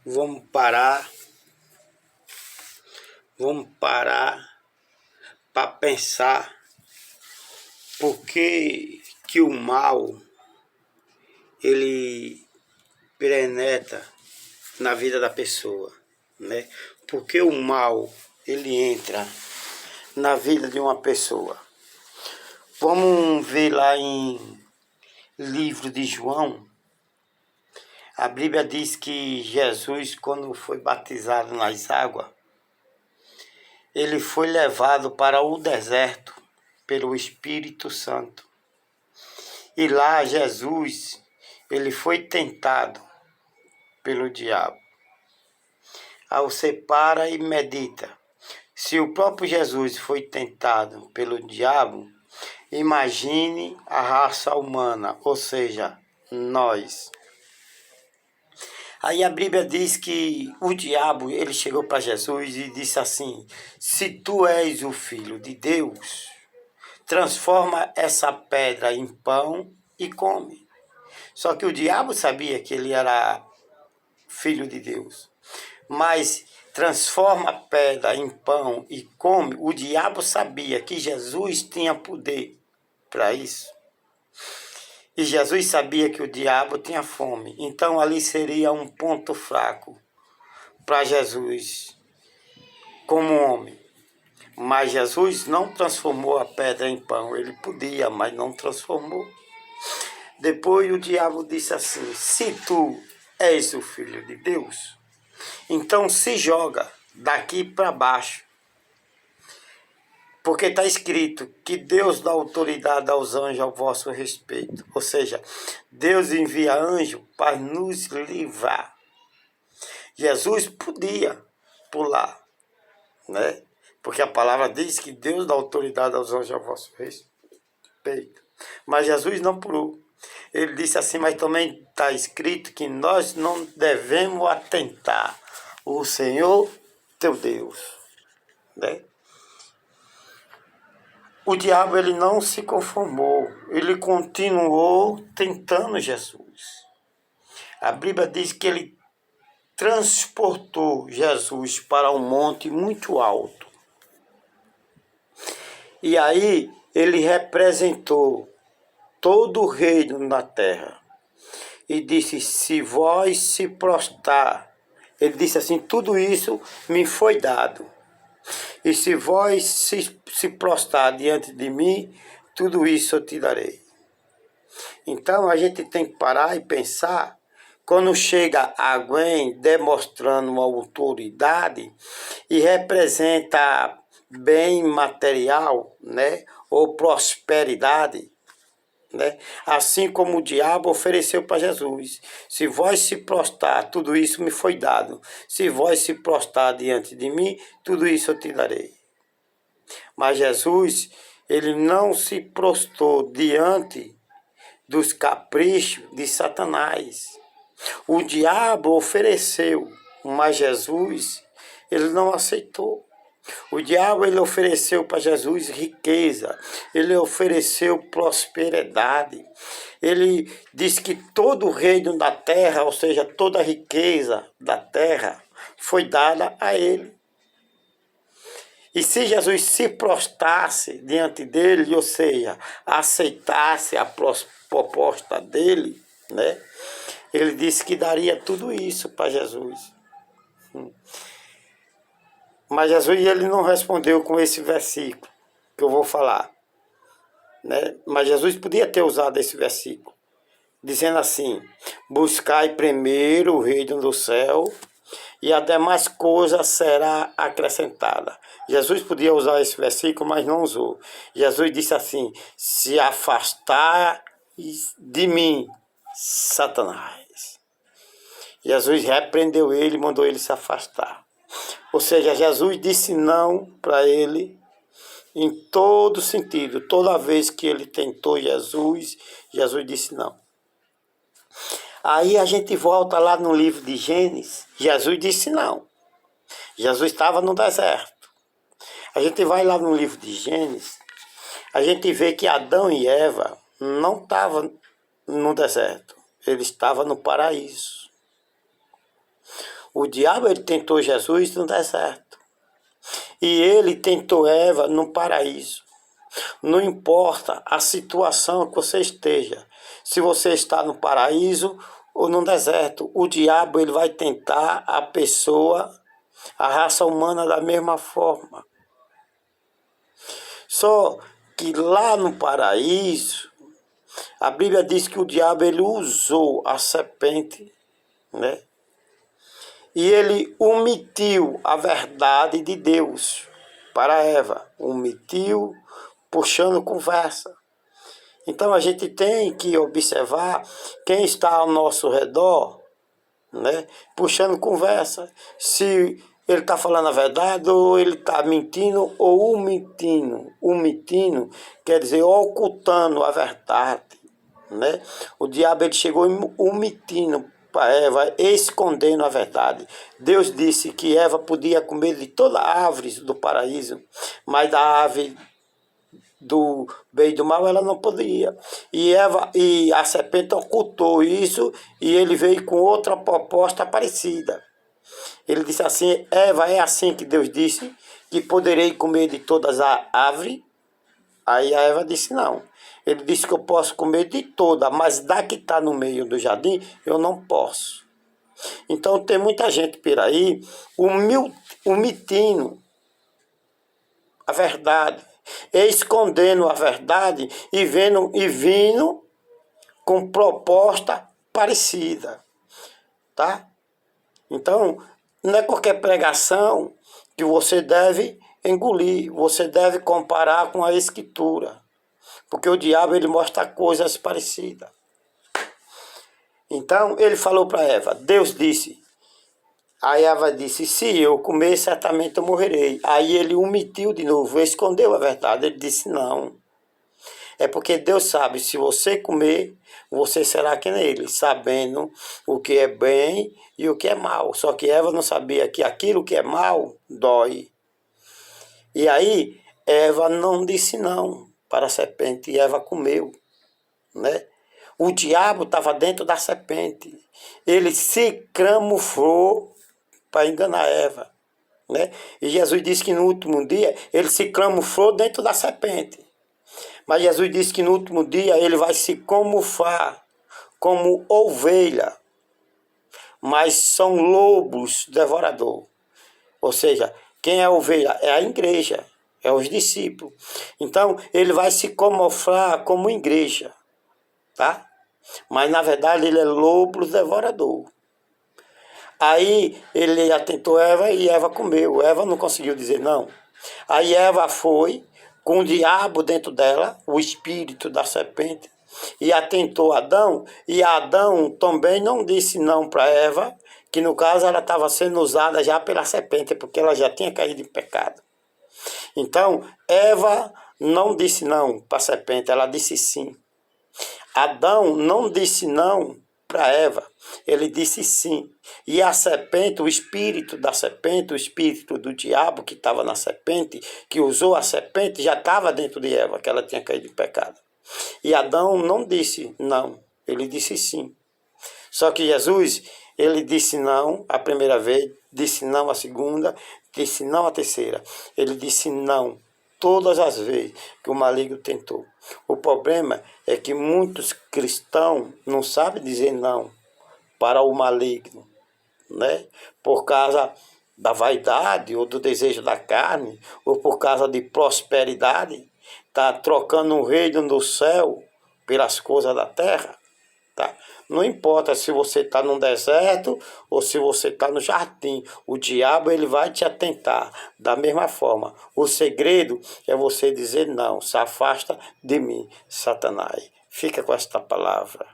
Vamos parar para pensar por que o mal ele penetra na vida da pessoa, né? Por que o mal ele entra na vida de uma pessoa? Vamos ver lá em livro de João. A Bíblia diz que Jesus, quando foi batizado nas águas, ele foi levado para o deserto pelo Espírito Santo. E lá Jesus, ele foi tentado pelo diabo. Aí você para e medita. Se o próprio Jesus foi tentado pelo diabo, imagine a raça humana, ou seja, nós. Aí a Bíblia diz que o diabo, ele chegou para Jesus e disse assim: se tu és o Filho de Deus, transforma essa pedra em pão e come. Só que o diabo sabia que ele era Filho de Deus. Mas transforma a pedra em pão e come. O diabo sabia que Jesus tinha poder para isso. E Jesus sabia que o diabo tinha fome. Então ali seria um ponto fraco para Jesus como homem. Mas Jesus não transformou a pedra em pão. Ele podia, mas não transformou. Depois o diabo disse assim: se tu és o Filho de Deus, então se joga daqui para baixo. Porque está escrito que Deus dá autoridade aos anjos ao vosso respeito. Ou seja, Deus envia anjo para nos livrar. Jesus podia pular, né? Porque a palavra diz que Deus dá autoridade aos anjos ao vosso respeito. Mas Jesus não pulou. Ele disse assim, mas também está escrito que nós não devemos atentar o Senhor teu Deus, né? O diabo ele não se conformou, ele continuou tentando Jesus. A Bíblia diz que ele transportou Jesus para um monte muito alto. E aí ele representou todo o reino na terra. E disse, se vós se prostrar, ele disse assim, tudo isso me foi dado. E se vós se prostrar diante de mim, tudo isso eu te darei. Então a gente tem que parar e pensar, quando chega alguém demonstrando uma autoridade e representa bem material, né, ou prosperidade, né? Assim como o diabo ofereceu para Jesus, se vós se prostrar, tudo isso me foi dado. Se vós se prostrar diante de mim, tudo isso eu te darei. Mas Jesus, ele não se prostrou diante dos caprichos de Satanás. O diabo ofereceu, mas Jesus, ele não aceitou. O diabo ele ofereceu para Jesus riqueza, ele ofereceu prosperidade. Ele disse que todo o reino da terra, ou seja, toda a riqueza da terra, foi dada a ele. E se Jesus se prostrasse diante dele, ou seja, aceitasse a proposta dele, né? Ele disse que daria tudo isso para Jesus. Mas Jesus ele não respondeu com esse versículo que eu vou falar, né? Mas Jesus podia ter usado esse versículo, dizendo assim, buscai primeiro o reino do céu e a demais coisa será acrescentada. Jesus podia usar esse versículo, mas não usou. Jesus disse assim, se afastar de mim, Satanás. Jesus repreendeu ele e mandou ele se afastar. Ou seja, Jesus disse não para ele em todo sentido. Toda vez que ele tentou Jesus, Jesus disse não. Aí a gente volta lá no livro de Gênesis, Jesus disse não. Jesus estava no deserto. A gente vai lá no livro de Gênesis, a gente vê que Adão e Eva não estavam no deserto, eles estavam no paraíso. O diabo ele tentou Jesus no deserto. E ele tentou Eva no paraíso. Não importa a situação que você esteja, se você está no paraíso ou no deserto, o diabo ele vai tentar a pessoa, a raça humana da mesma forma. Só que lá no paraíso, a Bíblia diz que o diabo ele usou a serpente, né? E ele omitiu a verdade de Deus para Eva. Omitiu, puxando conversa. Então a gente tem que observar quem está ao nosso redor, né? Puxando conversa. Se ele está falando a verdade ou ele está mentindo ou omitindo. Omitindo quer dizer ocultando a verdade, né? O diabo ele chegou omitindo para Eva, escondendo a verdade. Deus disse que Eva podia comer de toda a árvore do paraíso, mas da árvore do bem e do mal ela não podia. E a serpente ocultou isso e ele veio com outra proposta parecida. Ele disse assim: Eva, é assim que Deus disse que poderei comer de todas as árvores? Aí a Eva disse não. Ele disse que eu posso comer de toda, mas da que está no meio do jardim, eu não posso. Então tem muita gente por aí omitindo a verdade, escondendo a verdade e vindo com proposta parecida, tá? Então, não é qualquer pregação que você deve engolir, você deve comparar com a Escritura, porque o diabo ele mostra coisas parecidas. Então, ele falou para Eva, Deus disse, aí Eva disse, se eu comer, certamente eu morrerei. Aí ele omitiu de novo, escondeu a verdade, ele disse não. É porque Deus sabe, se você comer, você será que nele, sabendo o que é bem e o que é mal. Só que Eva não sabia que aquilo que é mal dói. E aí, Eva não disse não para a serpente e Eva comeu, né? O diabo estava dentro da serpente. Ele se camuflou para enganar Eva, né? E Jesus disse que no último dia ele se camuflou dentro da serpente. Mas Jesus disse que no último dia ele vai se camuflar como ovelha. Mas são lobos devorador. Ou seja, quem é a ovelha? É a igreja, é os discípulos. Então ele vai se camuflar como igreja, tá? Mas na verdade ele é lobo devorador. Aí ele atentou Eva e Eva comeu. Eva não conseguiu dizer não. Aí Eva foi com o diabo dentro dela, o espírito da serpente, e atentou Adão, e Adão também não disse não para Eva, que no caso ela estava sendo usada já pela serpente, porque ela já tinha caído em pecado. Então, Eva não disse não para a serpente, ela disse sim. Adão não disse não para Eva, ele disse sim. E a serpente, o espírito da serpente, o espírito do diabo que estava na serpente, que usou a serpente, já estava dentro de Eva, que ela tinha caído em pecado. E Adão não disse não, ele disse sim. Só que Jesus, ele disse não a primeira vez, disse não a segunda, disse não a terceira. Ele disse não todas as vezes que o maligno tentou. O problema é que muitos cristãos não sabem dizer não para o maligno, né? Por causa da vaidade ou do desejo da carne, ou por causa de prosperidade, está trocando o reino do céu pelas coisas da terra, tá? Não importa se você está no deserto ou se você está no jardim, o diabo ele vai te atentar da mesma forma. O segredo é você dizer não, se afasta de mim, Satanás. Fica com esta palavra.